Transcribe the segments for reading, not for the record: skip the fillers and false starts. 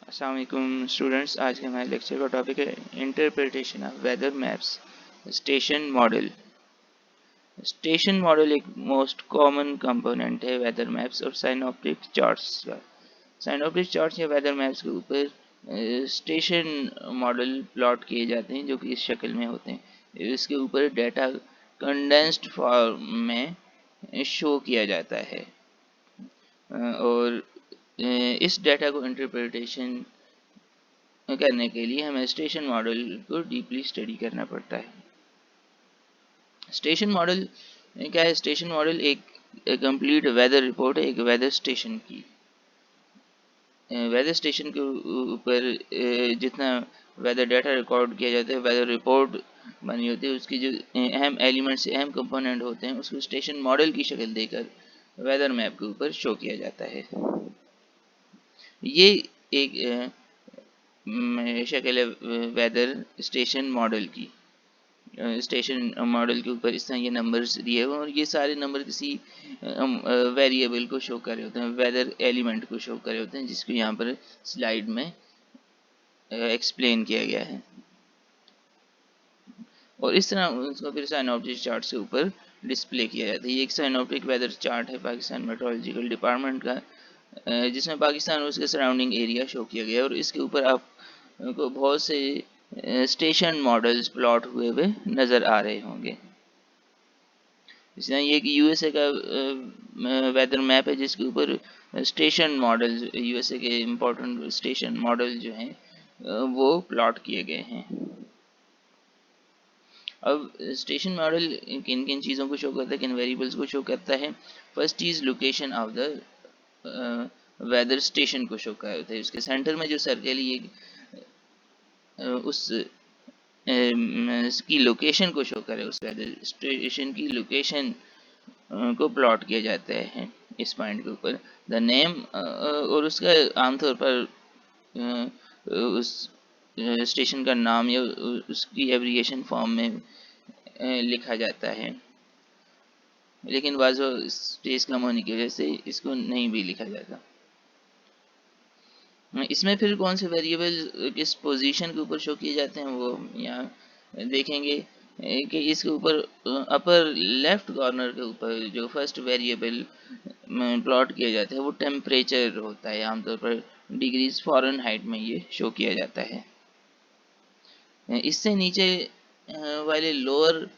अस्सलाम वालेकुम स्टूडेंट्स। आज के हमारे लेक्चर का टॉपिक है interpretation of weather maps. Station model. Station model एक मोस्ट कॉमन कंपोनेंट है वेदर मैप्स और साइनोप्टिक चार्ट्स का। साइनोप्टिक चार्ट्स या वेदर मैप्स के ऊपर स्टेशन मॉडल प्लॉट किए जाते हैं जो कि इस शक्ल में होते हैं। इसके ऊपर डाटा कंडेंस्ड फॉर्म में शो किया जाता है और इस डाटा को इंटरप्रिटेशन करने के लिए हमें स्टेशन मॉडल को डीपली स्टडी करना पड़ता है। स्टेशन मॉडल क्या है? स्टेशन मॉडल एक कंप्लीट वेदर रिपोर्ट है एक वेदर स्टेशन की। वेदर स्टेशन के ऊपर जितना वेदर डाटा रिकॉर्ड किया जाता है, वेदर रिपोर्ट बनी होती है, उसकी जो अहम एलिमेंट्स अहम कंपोनेंट होते हैं उसको स्टेशन मॉडल की शक्ल देकर वेदर मैप के ऊपर शो किया जाता है। ये एक शक्ल है वेदर स्टेशन मॉडल की। स्टेशन मॉडल के ऊपर इस तरह ये नंबर्स दिए हुए और ये सारे नंबर किसी वेरिएबल को शो कर रहे होते हैं, वेदर एलिमेंट को शो कर रहे होते हैं, जिसको यहाँ पर स्लाइड में एक्सप्लेन किया गया है। और इस तरह उसको फिर साइनोप्टिक चार्ट के ऊपर डिस्प्ले किया जाता है। ये एक साइनोप्टिक वेदर चार्ट है पाकिस्तान मेट्रोलॉजिकल डिपार्टमेंट का, जिसमें पाकिस्तान और उसके सराउंडिंग एरिया शो किया गया है और इसके ऊपर आपको बहुत से स्टेशन मॉडल्स प्लॉट हुए हुए नज़र आ रहे होंगे। इस तरह ये कि यूएसए का वेदर मैप है जिसके ऊपर स्टेशन मॉडल्स, यूएसए के इम्पोर्टेंट स्टेशन मॉडल जो हैं वो प्लॉट किए गए हैं। अब स्टेशन मॉडल किन किन चीज़ों को शो करता है, किन वेरिएबल्स को शो करता है। फर्स्ट चीज़ location of the weather station को शो करता है। उसके सेंटर में जो सर्कल है ये उस की लोकेशन को शो करे, उस वेदर स्टेशन की लोकेशन को प्लॉट किया जाता है इस पॉइंट के ऊपर। द नेम और उसका आमतौर पर उस स्टेशन का नाम या उसकी एब्रिएशन फॉर्म में लिखा जाता है, लेकिन बाज़ स्पेस कम होने की वजह से इसको नहीं भी लिखा जाता। इसमें फिर कौन से वेरिएबल किस पोजीशन के ऊपर शो किए जाते हैं वो यहाँ देखेंगे कि इसके ऊपर अपर लेफ्ट कॉर्नर के ऊपर जो फर्स्ट वेरिएबल प्लॉट किया जाता है वो टेम्परेचर होता है। आमतौर पर डिग्रीज फ़ारेनहाइट में ये शो किया जाता है। इससे नीचे वाले लोअर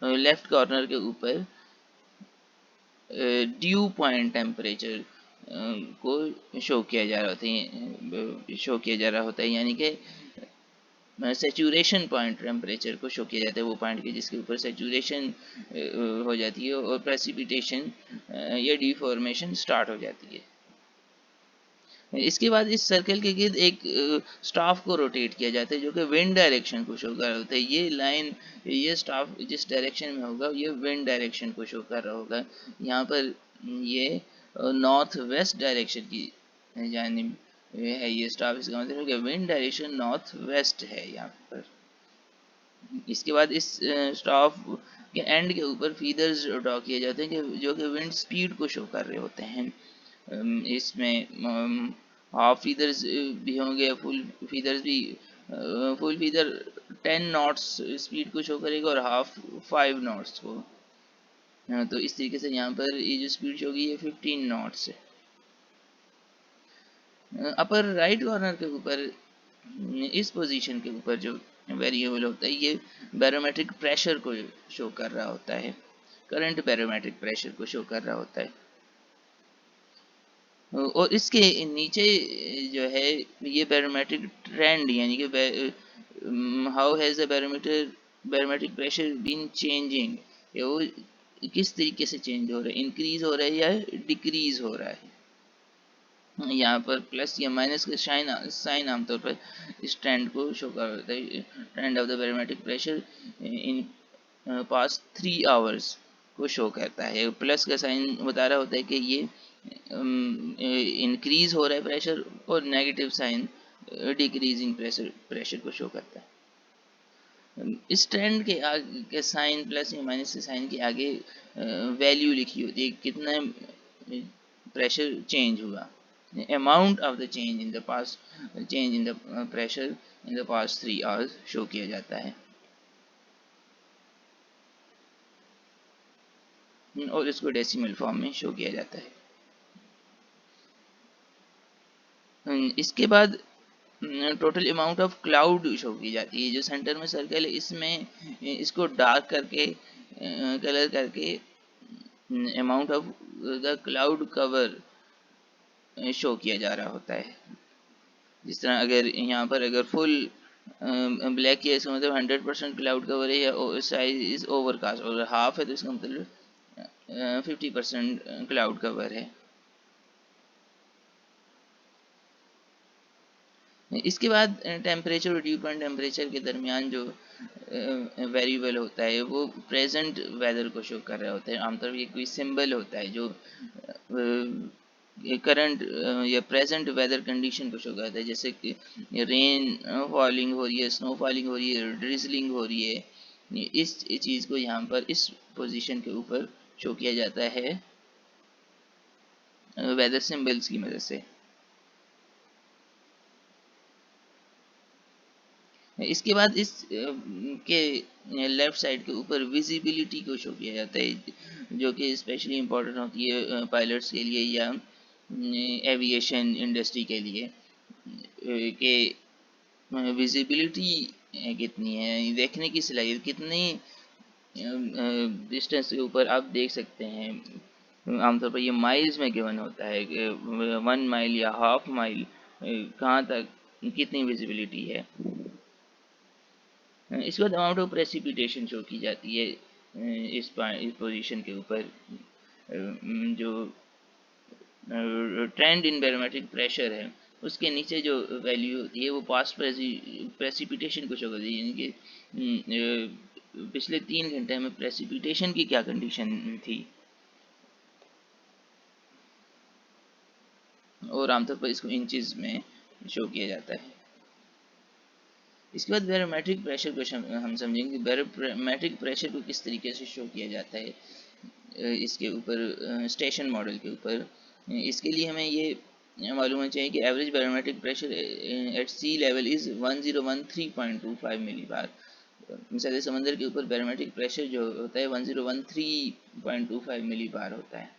लेफ्ट कॉर्नर के ऊपर ड्यू पॉइंट टेम्परेचर को शो किया जा रहा होता है, यानी कि सेचुरेशन पॉइंट टेम्परेचर को शो किया जाता है, वो पॉइंट के जिसके ऊपर सेचुरेशन हो जाती है और प्रेसिपिटेशन या डिफॉर्मेशन स्टार्ट हो जाती है। इसके बाद इस सर्कल के गिर्द एक स्टाफ को रोटेट किया जाता है जो कि विंड डायरेक्शन को शो कर रहा होता है। ये लाइन, ये स्टाफ जिस डायरेक्शन में होगा ये विंड डायरेक्शन को शो कर रहा होगा। यहाँ पर ये नॉर्थ वेस्ट डायरेक्शन की जानिब है ये स्टाफ। इसका मतलब है कि विंड डायरेक्शन नॉर्थ वेस्ट है यहाँ पर। इसके बाद इस स्टाफ के एंड के ऊपर फीदर्स ड्रॉ किए जाते हैं कि जो कि विंड स्पीड को शो कर रहे होते हैं। इसमें हाफ फीदर्स भी होंगे, फुल फीदर्स भी। फुल फीदर 10 नॉट्स स्पीड को शो करेगा और हाफ 5 नॉट्स को। तो इस तरीके से यहाँ पर ये जो स्पीड शो होगी ये 15 नॉट्स है। अपर राइट कॉर्नर के ऊपर इस पोजीशन के ऊपर जो वेरिएबल होता है ये बैरोमेट्रिक प्रेशर को शो कर रहा होता है, करंट बैरोमेट्रिक प्रेशर को शो कर रहा होता है। और इसके नीचे जो है ये बैरोमेट्रिक ट्रेंड, यानी कि how has the barometric pressure been changing, वो किस तरीके से चेंज हो रहा है, इंक्रीज हो रहा है या डिक्रीज हो रहा है। यहाँ पर प्लस या माइनस का साइन आमतौर पर इस ट्रेंड को शो करता है। Trend of the barometric pressure in past 3 hours को शो करता है। प्लस का साइन बता रहा होता है कि ये इंक्रीज हो रहा है प्रेशर, और नेगेटिव साइन डिक्रीजिंग प्रेशर को शो करता है। इस ट्रेंड के आगे के साइन, प्लस या माइनस के साइन के आगे वैल्यू लिखी होती है, कितना प्रेशर चेंज हुआ। Amount of the change in the pass change in the pressure in the past 3 hours show किया जाता है। और इसको डेसिमल फॉर्म में शो किया जाता है। इसके बाद total amount of cloud show की जाती है। जो सेंटर में सर्कल है इसमें इसको डार्क करके कलर करके amount of the cloud cover show किया जा रहा होता है। जिस तरह अगर यहाँ पर अगर फुल ब्लैक है इसका मतलब 100% क्लाउड कवर है, या साइज इज ओवरकास्ट, और हाफ है तो इसका मतलब 50% क्लाउड कवर है। इसके बाद टेम्परेचर और ड्यू पॉइंट टेम्परेचर के दरमियान जो वेरिएबल होता है वो प्रेजेंट वेदर को शो कर रहा होता है। आमतौर पर ये कोई सिंबल होता है जो करंट या प्रेजेंट वेदर कंडीशन को शो करता है, जैसे कि रेन फॉलिंग हो रही है, स्नो फॉलिंग हो रही है, ड्रिजलिंग हो रही है। इस चीज़ को यहाँ पर इस पोजीशन के ऊपर शो किया जाता है वेदर सिंबल्स की मदद से। इसके बाद इस के लेफ्ट साइड के ऊपर विजिबिलिटी को शो किया जाता है, जो कि स्पेशली इम्पोर्टेंट होती है पायलट्स के लिए या एविएशन इंडस्ट्री के लिए, कि विजिबिलिटी कितनी है, देखने की सलाहियत कितनी डिस्टेंस के ऊपर आप देख सकते हैं। आमतौर पर ये माइल्स में गिवन होता है कि 1 माइल या हाफ माइल कहाँ तक कितनी विजिबिलिटी है। इसके बाद अमाउंट ऑफ प्रेसिपिटेशन शो की जाती है इस पोजीशन के ऊपर। जो ट्रेंड इन बैरोमेट्रिक प्रेशर है उसके नीचे जो वैल्यू होती है वो पास्ट प्रेसिपिटेशन को शो करती है, यानी कि पिछले 3 घंटे में प्रेसिपिटेशन की क्या कंडीशन थी। और आमतौर पर इसको इंचेस में शो किया जाता है। इसके बाद बैरोमेट्रिक प्रेशर को हम समझेंगे। बैरोमेट्रिक प्रेशर को किस तरीके से शो किया जाता है इसके ऊपर, स्टेशन मॉडल के ऊपर। इसके लिए हमें ये मालूम होना चाहिए कि average barometric pressure at sea level is 1013.25 millibar. सतह समंदर के ऊपर बैरोमेट्रिक प्रेशर जो होता है 1013.25 मिलीबार होता है।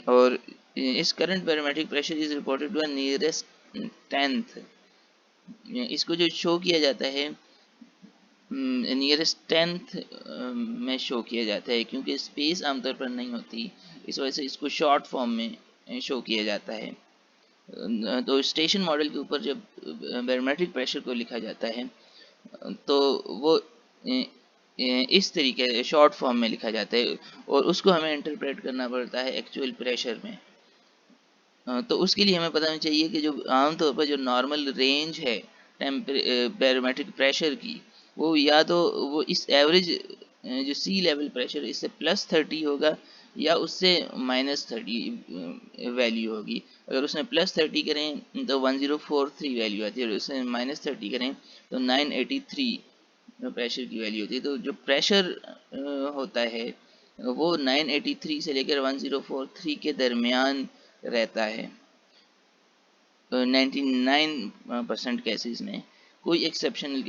और इस current barometric pressure is reported to nearest 10th। इसको जो शो किया जाता है नियरेस्ट 10th में शो किया जाता है, क्योंकि स्पेस आमतौर पर नहीं होती, इस वजह से इसको शॉर्ट फॉर्म में शो किया जाता है। तो स्टेशन मॉडल के ऊपर जब बैरोमेट्रिक प्रेशर को लिखा जाता है तो वो इस तरीके से शॉर्ट फॉर्म में लिखा जाता है, और उसको हमें इंटरप्रेट करना पड़ता है एक्चुअल प्रेशर में। तो उसके लिए हमें पता होना चाहिए कि जो आमतौर पर जो नॉर्मल रेंज है बैरोमेट्रिक प्रेशर की, वो या तो वो इस एवरेज जो सी लेवल प्रेशर इससे +30 होगा या उससे -30 वैल्यू होगी। अगर उसमें +30 करें तो 1043 वैल्यू आती है, और उसमें -30 करें तो 983 प्रेशर की वैल्यू होती है। तो जो प्रेशर होता है वो 983 से लेकर 1043 के दरमियान रहता है 99% केसेस में। कोई एक्सेप्शनल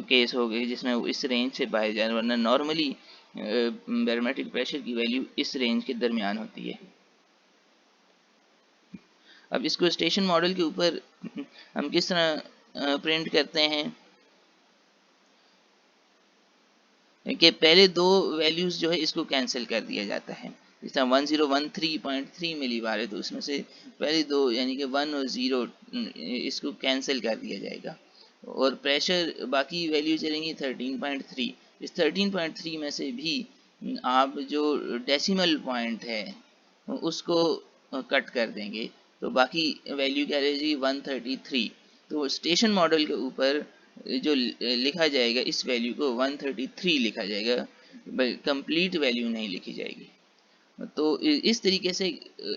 केस हो गए जिसमें वो इस रेंज से बाहर जाए, वरना नॉर्मली बैरोमेट्रिक प्रेशर की वैल्यू इस रेंज के दरमियान होती है। अब इसको स्टेशन मॉडल के ऊपर हम किस तरह प्रिंट करते हैं कि पहले दो वैल्यूज जो है इसको कैंसिल कर दिया जाता है। जिस तरह 1013.3 मिलीबार है तो उसमें से पहले दो यानी कि 1 और 0 इसको कैंसिल कर दिया जाएगा, और प्रेशर बाकी वैल्यू चलेंगी 13.3। इस 13.3 में से भी आप जो डेसिमल पॉइंट है उसको कट कर देंगे, तो बाकी वैल्यू क्या रहेगी 133। तो स्टेशन मॉडल के ऊपर जो लिखा जाएगा इस वैल्यू को 133 लिखा जाएगा, कंप्लीट वैल्यू नहीं लिखी जाएगी। तो इस तरीके से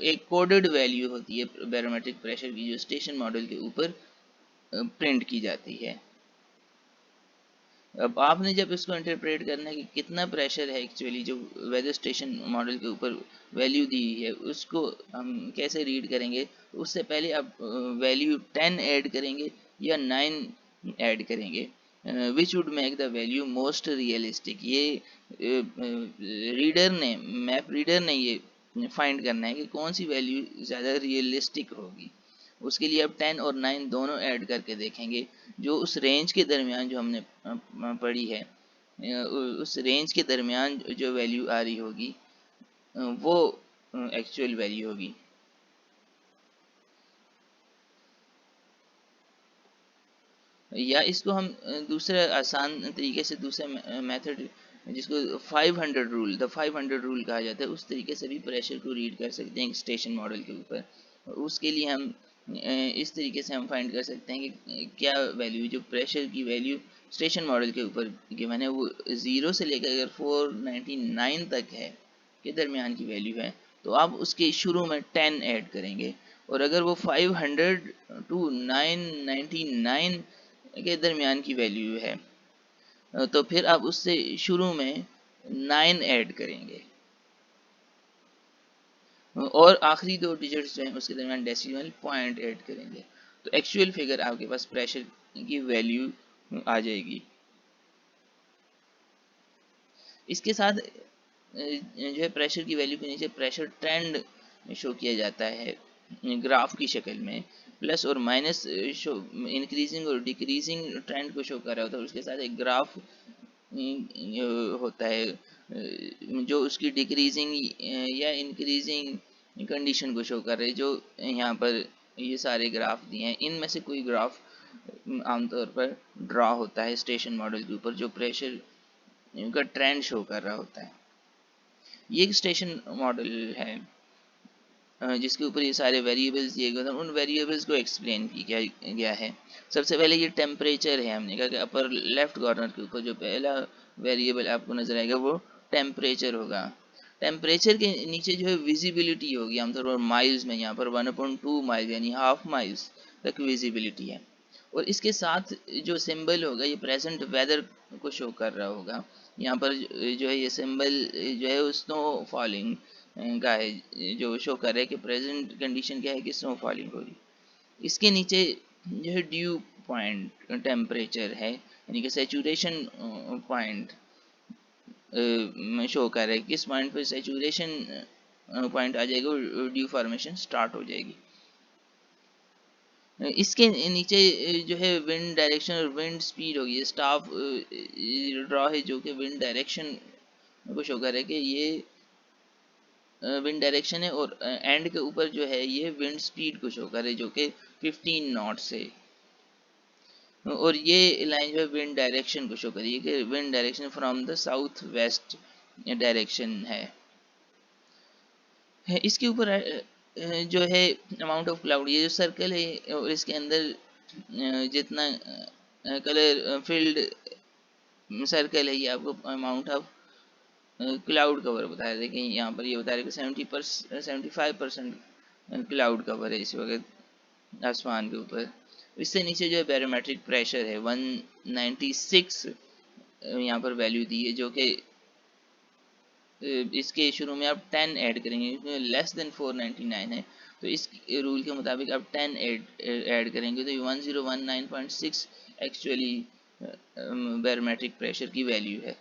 एक कोडेड वैल्यू होती है बैरोमेट्रिक प्रेशर की जो स्टेशन मॉडल के ऊपर प्रिंट की जाती है। अब आपने जब इसको इंटरप्रेट करना है कि कितना प्रेशर है एक्चुअली जो वेदर स्टेशन मॉडल के ऊपर वैल्यू दी है उसको हम कैसे रीड करेंगे, उससे पहले आप वैल्यू 10 ऐड करेंगे या 9 ऐड करेंगे, which would make the value most realistic. ये रीडर ने मैप रीडर ने ये फाइंड करना है कि कौन सी वैल्यू ज़्यादा रियलिस्टिक होगी। उसके लिए अब 10 और 9 दोनों ऐड करके देखेंगे, जो उस रेंज के दरमियान जो हमने पढ़ी है, उस रेंज के दरमियान जो वैल्यू आ रही होगी वो एक्चुअल वैल्यू होगी। या इसको हम दूसरा आसान तरीके से, दूसरा मेथड जिसको 500 रूल, द 500 रूल कहा जाता है, उस तरीके से भी प्रेशर को रीड कर सकते हैं स्टेशन मॉडल के ऊपर। उसके लिए हम इस तरीके से हम फाइंड कर सकते हैं कि क्या वैल्यू, जो प्रेशर की वैल्यू स्टेशन मॉडल के ऊपर गिवन है वो 0 से लेकर अगर 499 तक है के दरमियान की वैल्यू है, तो आप उसके शुरू में 10 ऐड करेंगे। और अगर वो 500 टू 999 के दरमियान की वैल्यू है, तो फिर आप उससे शुरू में 9 ऐड करेंगे और आखिरी दो डिजिट्स जो हैं उसके दरमियान डेसिमल पॉइंट ऐड करेंगे, तो एक्चुअल फिगर आपके पास प्रेशर की वैल्यू आ जाएगी। इसके साथ जो है प्रेशर की वैल्यू के नीचे प्रेशर ट्रेंड शो किया जाता है ग्राफ की शक्ल में, प्लस और माइनस शो, इंक्रीजिंग और डिक्रीजिंग ट्रेंड को शो कर रहा होता है। उसके साथ एक ग्राफ होता है जो उसकी डिक्रीजिंग या इंक्रीजिंग कंडीशन को शो कर रहे हैं, जो यहाँ पर ये सारे ग्राफ दिए हैं, इनमें से कोई ग्राफ आमतौर पर ड्रा होता है स्टेशन मॉडल के ऊपर जो प्रेशर का ट्रेंड शो कर रहा होता है। ये एक स्टेशन मॉडल है जिसके ऊपर ये सारे वेरिएबल्स दिए गए थे, उन वेरिएबल्स को एक्सप्लेन किया गया है। सबसे पहले ये टेम्परेचर है, हमने कहा कि अपर लेफ्ट कॉर्नर के ऊपर जो पहला वेरिएबल आपको नजर आएगा वो टेम्परेचर होगा। टेम्परेचर के नीचे जो है विजिबिलिटी होगी, आमतौर पर माइल्स में, यहाँ पर 1/2 माइल यानी हाफ माइल्स तक विजिबिलिटी है। और इसके साथ जो सिंबल होगा ये प्रेजेंट वेदर को शो कर रहा होगा। यहाँ पर जो है ये सिंबल जो है स्नो फॉलिंग का है, जो शो कर रहा है कि प्रेजेंट कंडीशन क्या है कि स्नो फॉलिंग हो रही। इसके नीचे जो है ड्यू पॉइंट टेम्परेचर है, यानी कि सेचुरेशन पॉइंट शो कर रहा है किस पॉइंट पर सेचुरेशन पॉइंट आ जाएगा और ड्यू फॉर्मेशन स्टार्ट हो जाएगी। इसके नीचे जो है विंड डायरेक्शन और विंड स्पीड होगी, स्टाफ ड्रॉ है जो कि विंड डायरेक्शन को शो कर रहा है कि ये विंड डायरेक्शन है, और एंड के ऊपर जो है ये विंड स्पीड को शो कर रहे जो कि 15 नॉट से। और ये लाइन जो है विंड डायरेक्शन को शो कर रही है कि wind direction from the south west direction है। इसके ऊपर जो है अमाउंट ऑफ क्लाउड, ये जो सर्कल है और इसके अंदर जितना कलर फील्ड सर्कल है, ये आपको अमाउंट ऑफ क्लाउड कवर बता रहे थे कि यहाँ पर ये बता रहे कि 75% क्लाउड कवर है इस वक्त आसमान के ऊपर। इससे नीचे जो है बैरोमेट्रिक प्रेशर है 196 यहाँ पर वैल्यू दी है, जो कि इसके शुरू में आप 10 ऐड करेंगे, लेस देन 499 है, तो इस रूल के मुताबिक आप 10 ऐड करेंगे तो 1019.6 एक्चुअली बैरोमेट्रिक प्रेशर की वैल्यू है।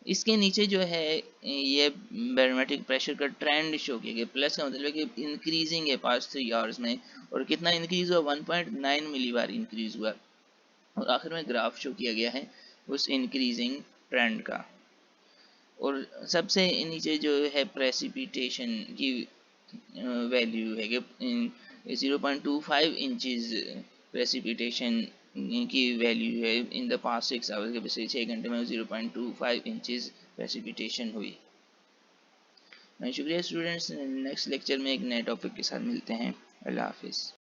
इसके नीचे जो है ये बैरोमेट्रिक प्रेशर का ट्रेंड शो किया गया, प्लस का मतलब है कि इंक्रीजिंग है पास्ट 3 आवर्स में, और कितना इंक्रीज हुआ 1.9 मिली बार इंक्रीज हुआ, और आखिर में ग्राफ शो किया गया है उस इंक्रीजिंग ट्रेंड का। और सबसे नीचे जो है प्रेसिपिटेशन की वैल्यू है कि 0.25 इंचेस प्रेसिपिटेशन की वैल्यू है इन द पास्ट 6 आवर्स के पिछले 6 घंटे में 0.25 इंचेस प्रेसिपिटेशन हुई। शुक्रिया स्टूडेंट्स, नेक्स्ट लेक्चर में एक नए टॉपिक के साथ मिलते हैं। अल्लाह हाफिज़।